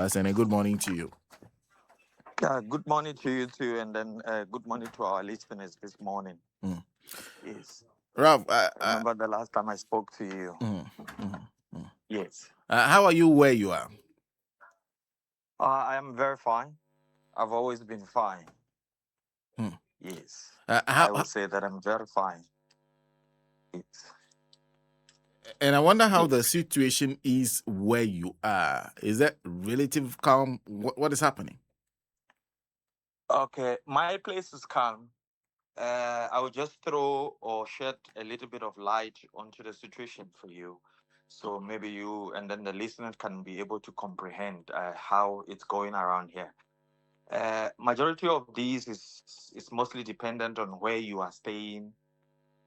And a good morning to you. Good morning to you too, and then good morning to our listeners this morning. Mm. Yes, Ralph, I remember the last time I spoke to you. mm, mm, mm. Yes, How are you where you are? I am very fine. I've always been fine. Mm. Yes, Uh, how, I would say that I'm very fine. Yes, and I wonder how the yes. situation is where you are. Is that relative calm? What is happening? Okay, my place is calm. I will just throw or shed a little bit of light onto the situation for you. So maybe you and then the listener can be able to comprehend how it's going around here. Majority of these is mostly dependent on where you are staying,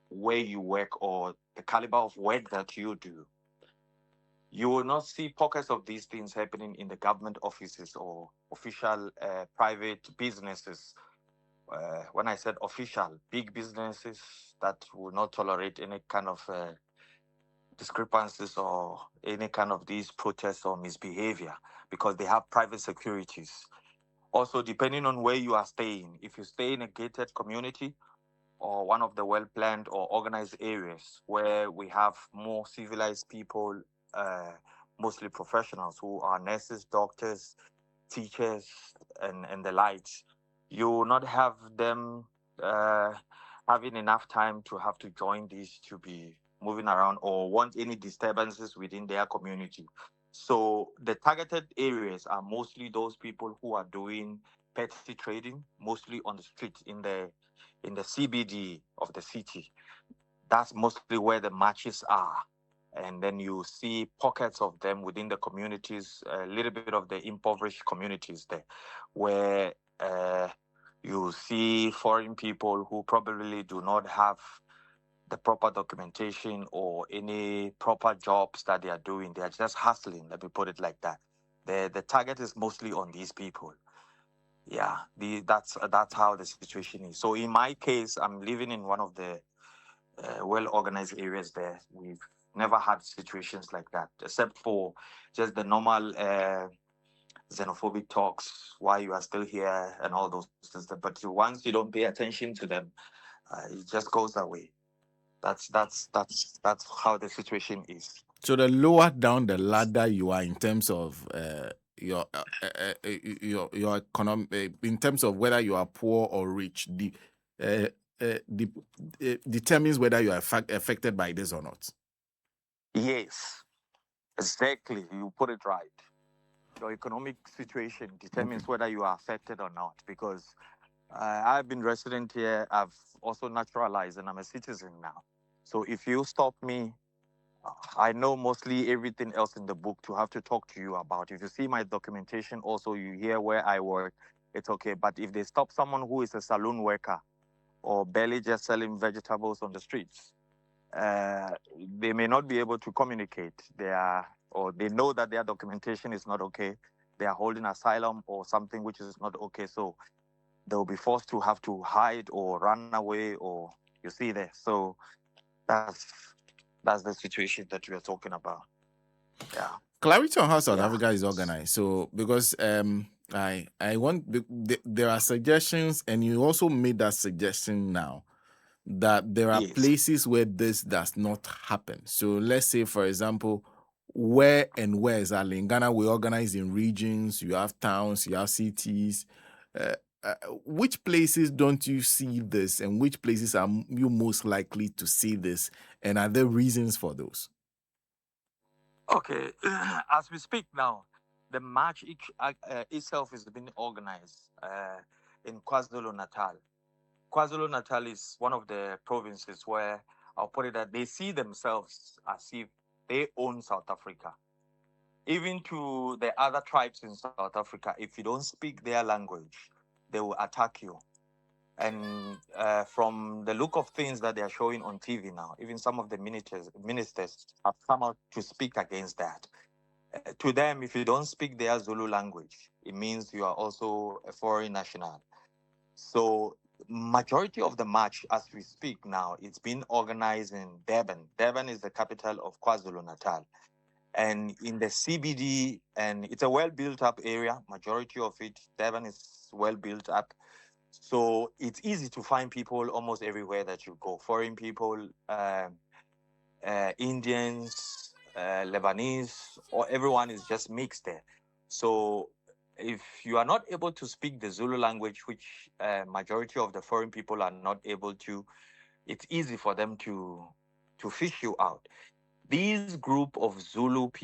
where you work, or the caliber of work that you do. You will not see pockets of these things happening in the government offices or official private businesses. When I said official, big businesses that will not tolerate any kind of discrepancies or any kind of these protests or misbehavior because they have private securities. Also, depending on where you are staying, if you stay in a gated community or one of the well planned or organized areas where we have more civilized people, uh, mostly professionals who are nurses, doctors, teachers, and the likes, you will not have them uh, having enough time to have to join these to be moving around or want any disturbances within their community. So the targeted areas are mostly those people who are doing petty trading, mostly on the street in the CBD of the city. That's mostly where the matches are. And then you see pockets of them within the communities, a little bit of the impoverished communities there, where you see foreign people who probably do not have the proper documentation or any proper jobs that they are doing. They are just hustling, let me put it like that. The target is mostly on these people. Yeah, that's how the situation is. So in my case, I'm living in one of the well organized areas there. We've never had situations like that, except for just the normal xenophobic talks why you are still here and all those things. But once you don't pay attention to them, it just goes away. That's how the situation is. So the lower down the ladder you are in terms of your economy, in terms of whether you are poor or rich, uh, the determines whether you are affected by this or not. Yes, exactly. You put it right. Your economic situation Okay. determines whether you are affected or not. Because I've been resident here. I've also naturalized, and I'm a citizen now. So if you stop me, I know mostly everything else in the book to have to talk to you about. If you see my documentation, also you hear where I work, it's okay. But if they stop someone who is a saloon worker or barely just selling vegetables on the streets, they may not be able to communicate. Or they know that their documentation is not okay. They are holding asylum or something which is not okay. So they'll be forced to have to hide or run away, or you see there. So that's that's the situation that we are talking about. Yeah, Clarity on how South yeah, Africa is organized. So because I want there are suggestions, and you also made that suggestion now that there are yes, places where this does not happen. So let's say, for example, where exactly in Ghana we organize in regions. You have towns, you have cities. Uh, which places don't you see this, and which places are you most likely to see this, and are there reasons for those? okay. As we speak now, the march itself is being organized in KwaZulu Natal. KwaZulu Natal is one of the provinces where I'll put it that they see themselves as if they own South Africa. Even to the other tribes in South Africa, if you don't speak their language, they will attack you. And from the look of things that they are showing on TV now, even some of the ministers have come out to speak against that. To them, if you don't speak their Zulu language, it means you are also a foreign national. So majority of the march as we speak now, it's been organized in Durban. Durban is the capital of KwaZulu Natal. And in the CBD, and it's a well built up area, majority of it, Devon is well built up. So it's easy to find people almost everywhere that you go. Foreign people, Indians, Lebanese, or everyone is just mixed there. So if you are not able to speak the Zulu language, which majority of the foreign people are not able to, it's easy for them to fish you out. These group of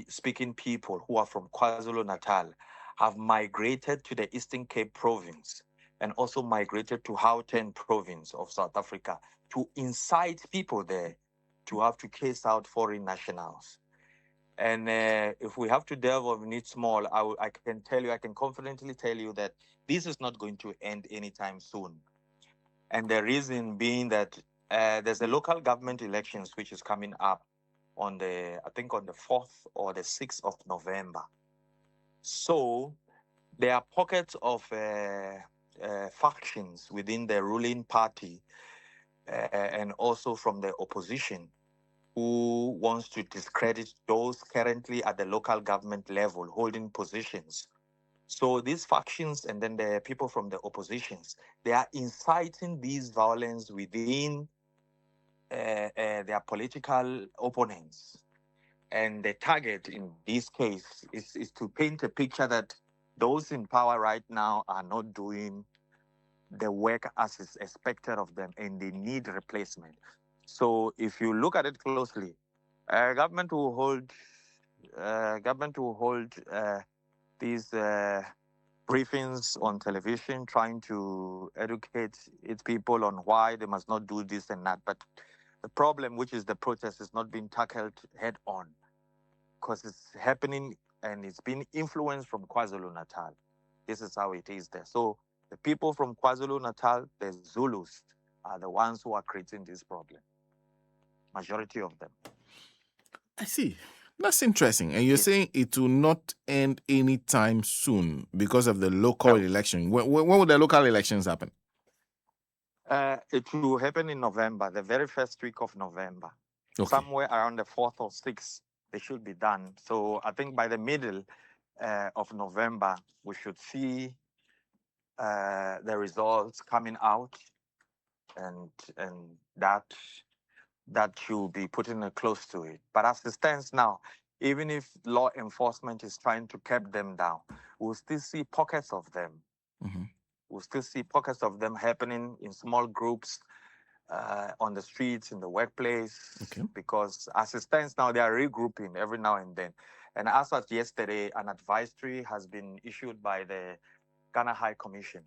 speaking people who are from KwaZulu Natal have migrated to the Eastern Cape province and also migrated to Gauteng province of South Africa to incite people there to have to case out foreign nationals. And if we have to delve on it small, I can tell you, I can confidently tell you that this is not going to end anytime soon. And the reason being that there's a local government elections which is coming up on I think on the 4th or the 6th of November. So there are pockets of factions within the ruling party and also from the opposition who wants to discredit those currently at the local government level holding positions. So these factions and then the people from the oppositions, they are inciting these violence within their political opponents. And the target in this case is to paint a picture that those in power right now are not doing the work as is expected of them and they need replacement. So if you look at it closely, government will hold these briefings on television, trying to educate its people on why they must not do this and that. But the problem, which is the protest, is not being tackled head on because it's happening and it's being influenced from KwaZulu Natal. This is how it is there. So the people from KwaZulu Natal, the Zulus, are the ones who are creating this problem. Majority of them. I see. That's interesting. And you're saying it will not end anytime soon because of the local election. When will the local elections happen? It will happen in November, the very first week of November. Okay. Somewhere around the 4th or 6th, they should be done. So I think by the middle of November, we should see the results coming out, and that should be putting a close to it. But as it stands now, even if law enforcement is trying to keep them down, we'll still see pockets of them. Mm-hmm. We'll still see pockets of them happening in small groups, on the streets, in the workplace. Okay. Because as it stands now, they are regrouping every now and then. And as of yesterday, an advisory has been issued by the Ghana High Commission,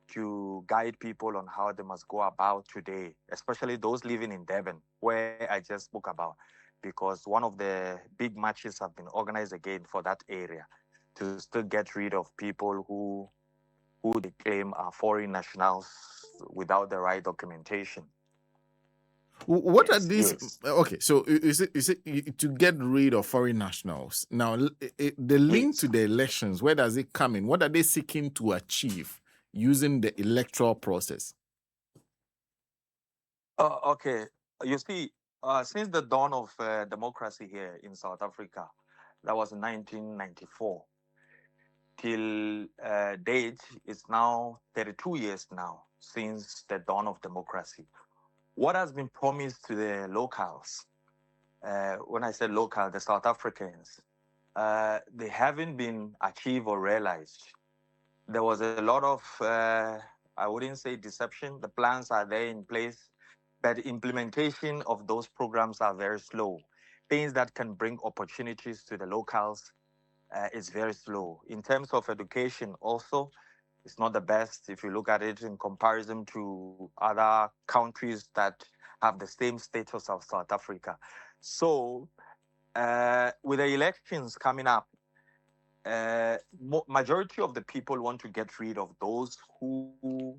to guide people on how they must go about today, especially those living in Devon, where I just spoke about, because one of the big marches have been organized again for that area to still get rid of people who they claim are foreign nationals without the right documentation. What are these? Yes. Okay, so is it to get rid of foreign nationals? Now, the link to the elections, where does it come in? What are they seeking to achieve using the electoral process? Okay, you see, since the dawn of democracy here in South Africa, that was in 1994, till date, it's now 32 years now since the dawn of democracy. What has been promised to the locals, when I say local, the South Africans, they haven't been achieved or realized. There was a lot of, I wouldn't say deception. The plans are there in place, but implementation of those programs are very slow. Things that can bring opportunities to the locals is very slow. In terms of education also, it's not the best if you look at it in comparison to other countries that have the same status of South Africa. So with the elections coming up, majority of the people want to get rid of those who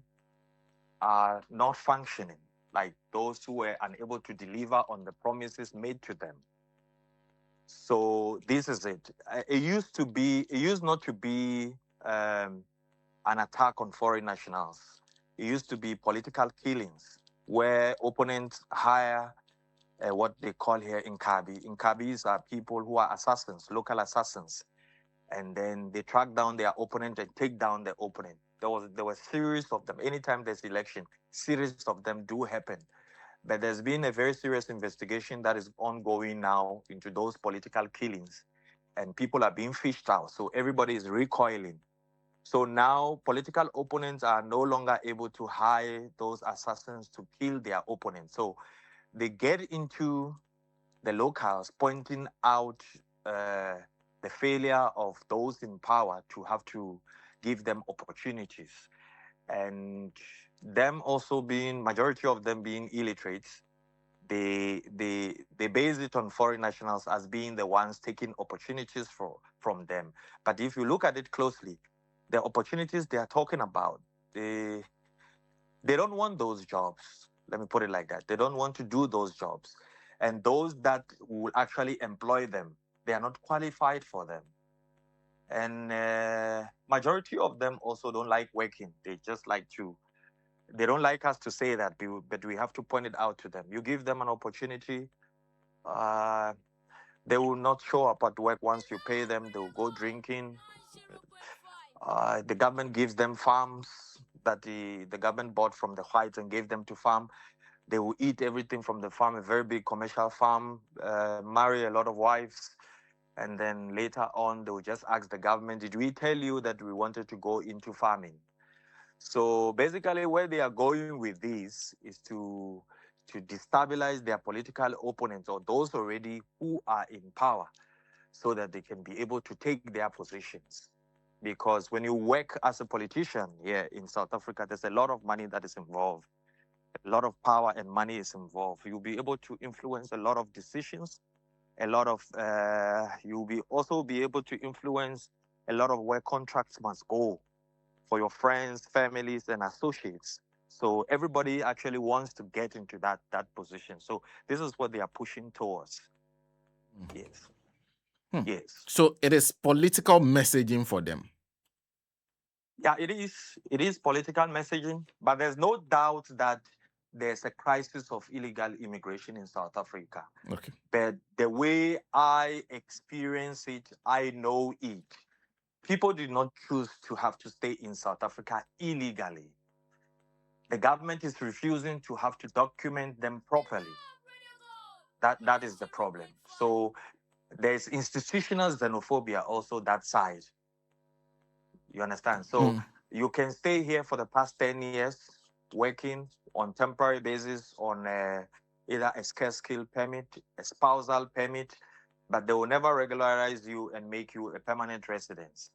are not functioning, like those who were unable to deliver on the promises made to them. So this is it. It used not to be an attack on foreign nationals. It used to be political killings where opponents hire what they call here Inkabi. Inkabis are people who are assassins, local assassins, and then they track down their opponent and take down the opponent. There were series of them. Anytime there's election, series of them do happen. But there's been a very serious investigation that is ongoing now into those political killings, and people are being fished out. So everybody is recoiling. So now political opponents are no longer able to hire those assassins to kill their opponents. So they get into the locals, pointing out the failure of those in power to have to give them opportunities, and them also being majority of them being illiterates. They base it on foreign nationals as being the ones taking opportunities from them. But if you look at it closely, the opportunities they are talking about, they don't want those jobs. Let me put it like that. They don't want to do those jobs. And those that will actually employ them, they are not qualified for them. And majority of them also don't like working. They just like to, they don't like us to say that, but we have to point it out to them. You give them an opportunity, uh, they will not show up at work once you pay them. They will go drinking. The government gives them farms that the government bought from the whites and gave them to farm. They will eat everything from the farm, a very big commercial farm, marry a lot of wives. And then later on, they will just ask the government, did we tell you that we wanted to go into farming? So basically, where they are going with this is to destabilize their political opponents or those already who are in power so that they can be able to take their positions. Because when you work as a politician here in South Africa, there's a lot of money that is involved. A lot of power and money is involved. You'll be able to influence a lot of decisions. A lot of you'll be also be able to influence a lot of where contracts must go for your friends, families, and associates. So everybody actually wants to get into that position. So this is what they are pushing towards. Yes. Yes. So it is political messaging for them. Yeah, it is. It is political messaging, but there's no doubt that there's a crisis of illegal immigration in South Africa. Okay. But the way I experience it, I know it. People did not choose to have to stay in South Africa illegally. The government is refusing to have to document them properly. That is the problem. So there's institutional xenophobia also that side. You understand? So you can stay here for the past 10 years working on temporary basis on either a scarce skill permit, a spousal permit, but they will never regularize you and make you a permanent resident.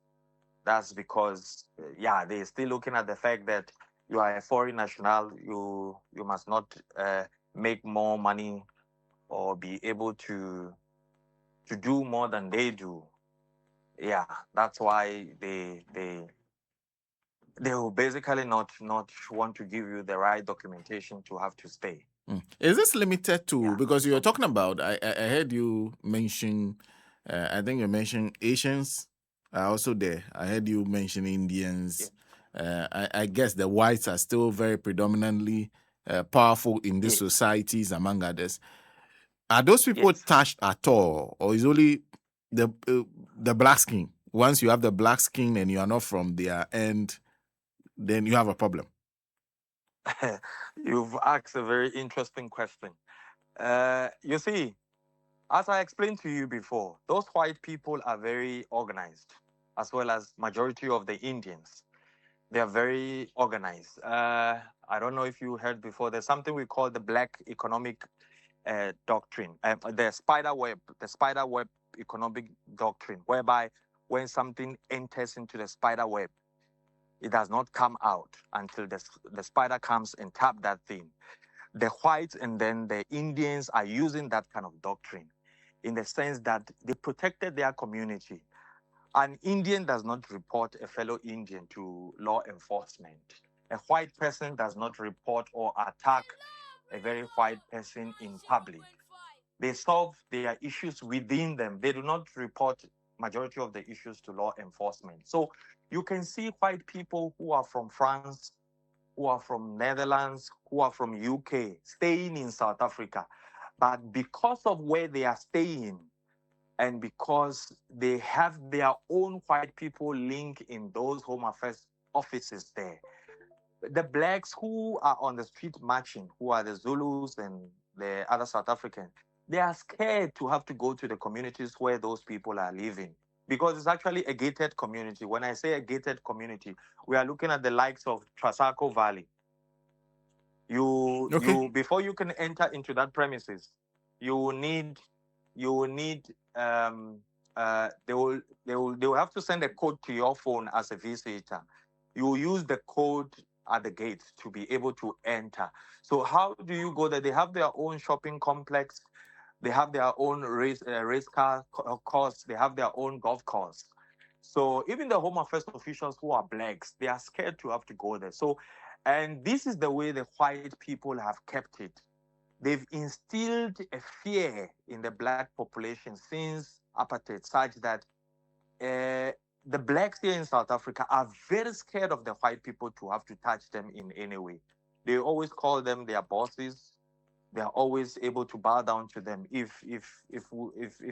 That's because, they're still looking at the fact that you are a foreign national. You must not make more money or be able to do more than they do. Yeah, that's why they will basically not want to give you the right documentation to have to stay. Is this limited to, because you're talking about, I heard you mention, I think you mentioned Asians are also there. I heard you mention Indians. I guess the whites are still very predominantly powerful in these societies, among others. Are those people touched at all, or is only the black skin? Once you have the black skin and you are not from their end, then you have a problem. You've asked a very interesting question. You see, as I explained to you before, those white people are very organized, as well as majority of the Indians. They are very organized. I don't know if you heard before, there's something we call the Black Economic Doctrine, the spider web economic doctrine, whereby when something enters into the spider web, it does not come out until the spider comes and tap that thing. The whites and then the Indians are using that kind of doctrine in the sense that they protected their community. An Indian does not report a fellow Indian to law enforcement. A white person does not report or attack a very white person in public. They solve their issues within them. They do not report majority of the issues to law enforcement. So you can see white people who are from France, who are from Netherlands, who are from UK, staying in South Africa. But because of where they are staying, and because they have their own white people link in those Home Affairs offices there, the blacks who are on the street marching, who are the Zulus and the other South Africans, they are scared to have to go to the communities where those people are living, because it's actually a gated community. When I say a gated community, we are looking at the likes of Trasaco Valley. Okay. You before you can enter into that premises, you will need you will need they will have to send a code to your phone as a visitor. You will use the code at the gate to be able to enter. So how do you go there? They have their own shopping complex. They have their own race car course. They have their own golf course. So even the Home Affairs officials who are blacks, they are scared to have to go there. So, and this is the way the white people have kept it. They've instilled a fear in the black population since apartheid, such that the blacks here in South Africa are very scared of the white people to have to touch them in any way. They always call them their bosses. They are always able to bow down to them. If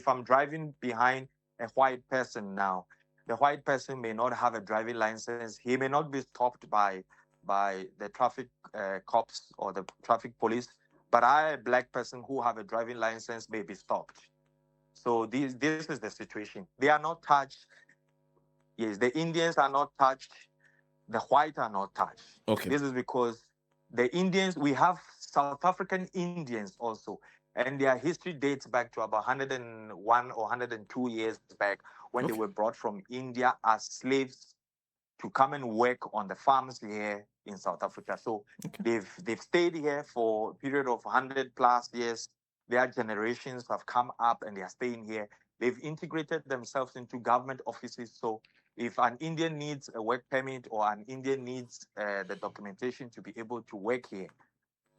I'm driving behind a white person now, the white person may not have a driving license. He may not be stopped by the traffic cops or the traffic police, but I, a black person who have a driving license, may be stopped. So this is the situation. They are not touched. Yes, the Indians are not touched. The white are not touched. Okay. This is because the Indians, we have South African Indians also, and their history dates back to about 101 or 102 years back, when they Okay. were brought from India as slaves to come and work on the farms here in South Africa. So Okay. they've stayed here for a period of 100 plus years. Their generations have come up and they are staying here. They've integrated themselves into government offices. So if an Indian needs a work permit or an Indian needs the documentation to be able to work here,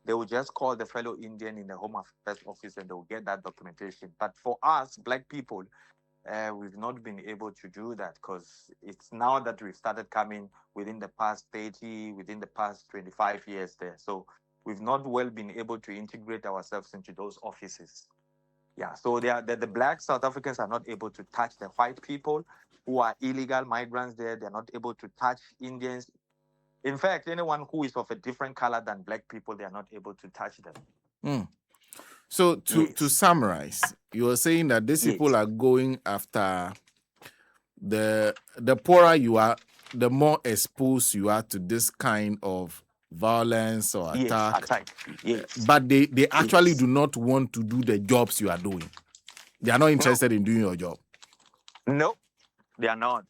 they will just call the fellow Indian in the Home Affairs office and they will get that documentation. But for us, black people, we've not been able to do that because it's now that we've started coming within the past 30, within the past 25 years there. So we've not well been able to integrate ourselves into those offices. Yeah, so the black South Africans are not able to touch the white people who are illegal migrants there. They're not able to touch Indians. In fact, anyone who is of a different color than black people, they are not able to touch them. Mm. So to Yes, summarize, you are saying that these people yes, are going after the poorer you are, the more exposed you are to this kind of violence or yes, attack. attack. Yes, But they actually yes. do not want to do the jobs you are doing. They are not No, interested in doing your job. no, they are not.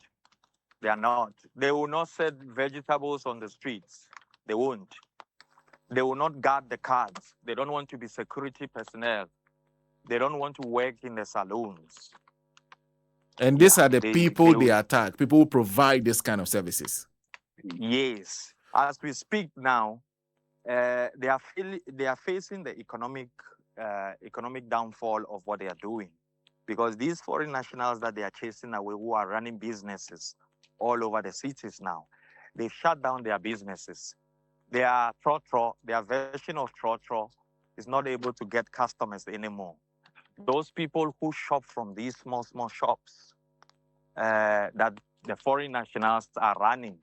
They are not. They will not sell vegetables on the streets. They won't. They will not guard the cars. They don't want to be security personnel. They don't want to work in the saloons. And these Yeah, are the people they they will. attack, people who provide this kind of services. Yes. As we speak now, they are facing the economic downfall of what they are doing, because these foreign nationals that they are chasing away, who are running businesses all over the cities now, they shut down their businesses. Their version of trotro is not able to get customers anymore. Those people who shop from these small shops that the foreign nationals are running,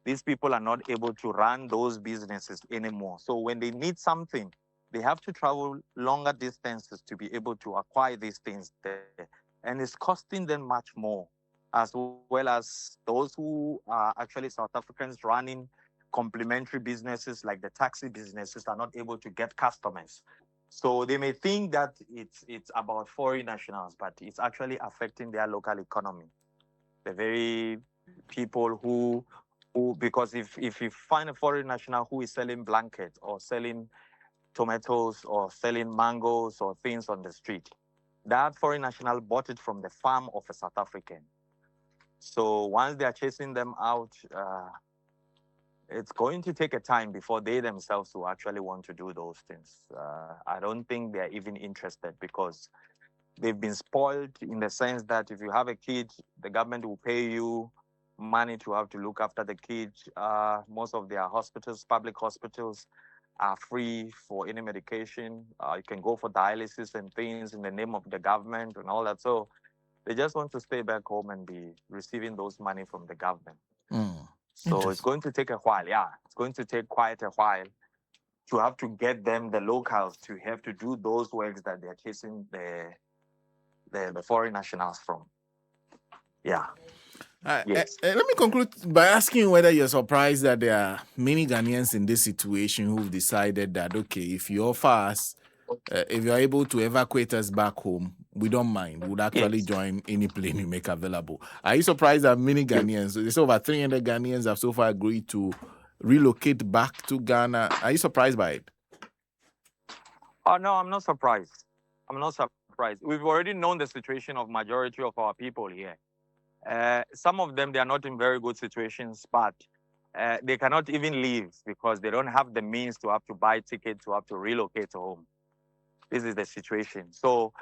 these people are not able to run those businesses anymore. So when they need something, they have to travel longer distances to be able to acquire these things there. And it's costing them much more, as well as those who are actually South Africans running complementary businesses like the taxi businesses are not able to get customers. So they may think that it's about foreign nationals, but it's actually affecting their local economy. The very people who because if you find a foreign national who is selling blankets or selling tomatoes or selling mangoes or things on the street, that foreign national bought it from the farm of a South African. So once they are chasing them out, it's going to take a time before they themselves will actually want to do those things. I don't think they're even interested, because they've been spoiled in the sense that if you have a kid, the government will pay you money to have to look after the kid. Most of their hospitals, public hospitals, are free for any medication. You can go for dialysis and things in the name of the government and all that. So they just want to stay back home and be receiving those money from the government. So it's going to take a while. Yeah, it's going to take quite a while to have to get them, the locals, to have to do those works that they're chasing the foreign nationals from. Yeah. Yes. Let me conclude by asking you whether you're surprised that there are many Ghanaians in this situation who've decided that, okay, if you offer us, if you're able to evacuate us back home, we don't mind. We'd actually join any plane you make available. Are you surprised that many Ghanaians, there's over 300 Ghanaians have so far agreed to relocate back to Ghana? Are you surprised by it? Oh, no, I'm not surprised. I'm not surprised. We've already known the situation of majority of our people here. Some of them, they are not in very good situations, but they cannot even leave because they don't have the means to have to buy tickets, to have to relocate home. This is the situation. So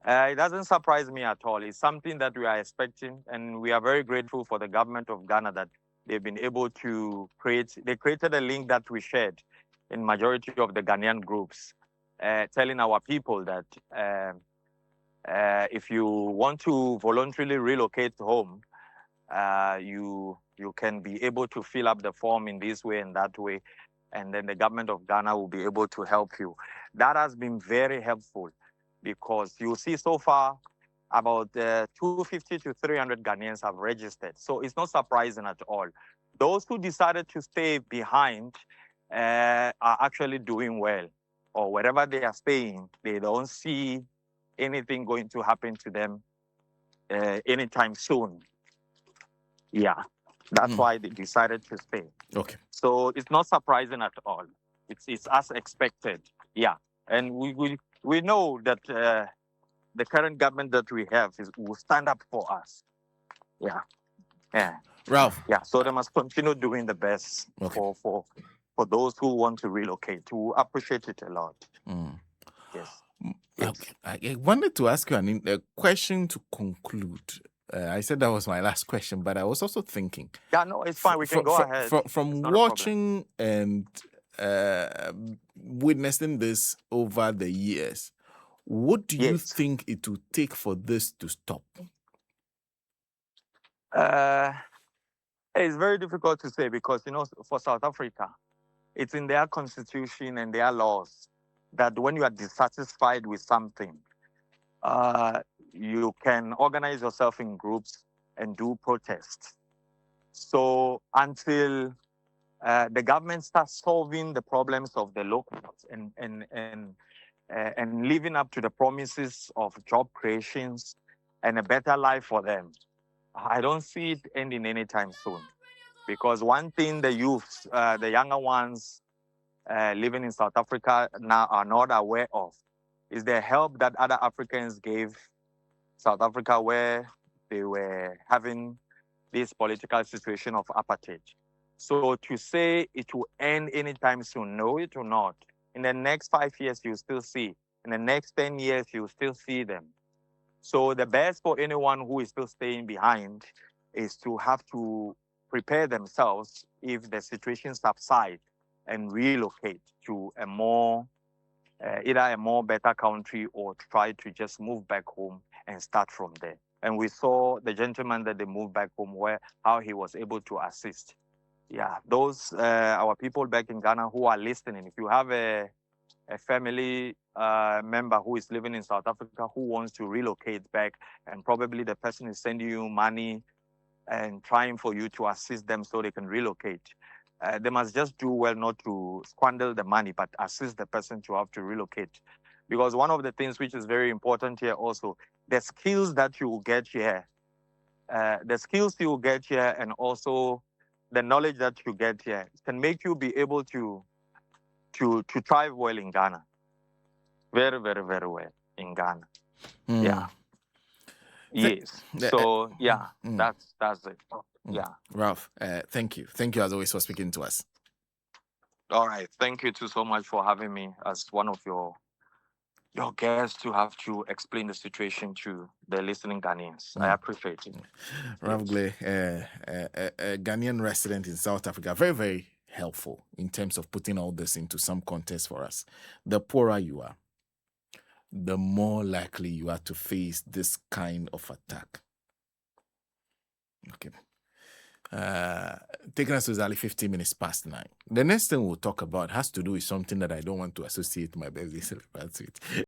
it doesn't surprise me at all. It's something that we are expecting, and we are very grateful for the government of Ghana that they've been able to they created a link that we shared in majority of the Ghanaian groups, telling our people that if you want to voluntarily relocate home, you can be able to fill up the form in this way and that way, and then the government of Ghana will be able to help you. That has been very helpful because you see so far about 250 to 300 Ghanaians have registered. So it's not surprising at all. Those who decided to stay behind are actually doing well, or wherever they are staying, they don't see anything going to happen to them anytime soon. Yeah, that's why they decided to stay. Okay. So it's not surprising at all. It's as expected. Yeah, and we know that the current government that we have will stand up for us. Yeah, yeah, Ralph. Yeah, so they must continue doing the best for those who want to relocate. We appreciate it a lot. Yes. Okay. I wanted to ask you a question to conclude. I said that was my last question, but I was also thinking. Yeah, no, it's fine. We can go ahead. From watching and witnessing this over the years, what do you think it will take for this to stop? It's very difficult to say because, for South Africa, it's in their constitution and their laws that when you are dissatisfied with something, you can organize yourself in groups and do protests. So until the government starts solving the problems of the locals and living up to the promises of job creations and a better life for them, I don't see it ending anytime soon. Because one thing the youths, the younger ones living in South Africa now are not aware of is the help that other Africans gave South Africa where they were having this political situation of apartheid. So to say it will end anytime soon, no, it will not. In the next 5 years, you'll still see. In the next 10 years, you'll still see them. So the best for anyone who is still staying behind is to have to prepare themselves if the situation subsides and relocate to a more, either a more better country or try to just move back home and start from there. And we saw the gentleman that they moved back home, how he was able to assist. Yeah, those our people back in Ghana who are listening, if you have a family member who is living in South Africa who wants to relocate back, and probably the person is sending you money and trying for you to assist them so they can relocate, they must just do well not to squander the money, but assist the person to have to relocate. Because one of the things which is very important here also, the skills that you will get here, and also the knowledge that you get here can make you be able to thrive well in Ghana. Very, very, very well in Ghana. Yeah. Yes. So yeah, that's it. Yeah. Ralph, thank you. Thank you as always for speaking to us. All right. Thank you too so much for having me as one of your guests to have to explain the situation to the listening Ghanaians. I appreciate it. Ralph Gley, a Ghanaian resident in South Africa. Very, very helpful in terms of putting all this into some context for us. The poorer you are, the more likely you are to face this kind of attack. Okay. Taking us to exactly 15 minutes past 9. The next thing we'll talk about has to do with something that I don't want to associate my birthday celebrants with.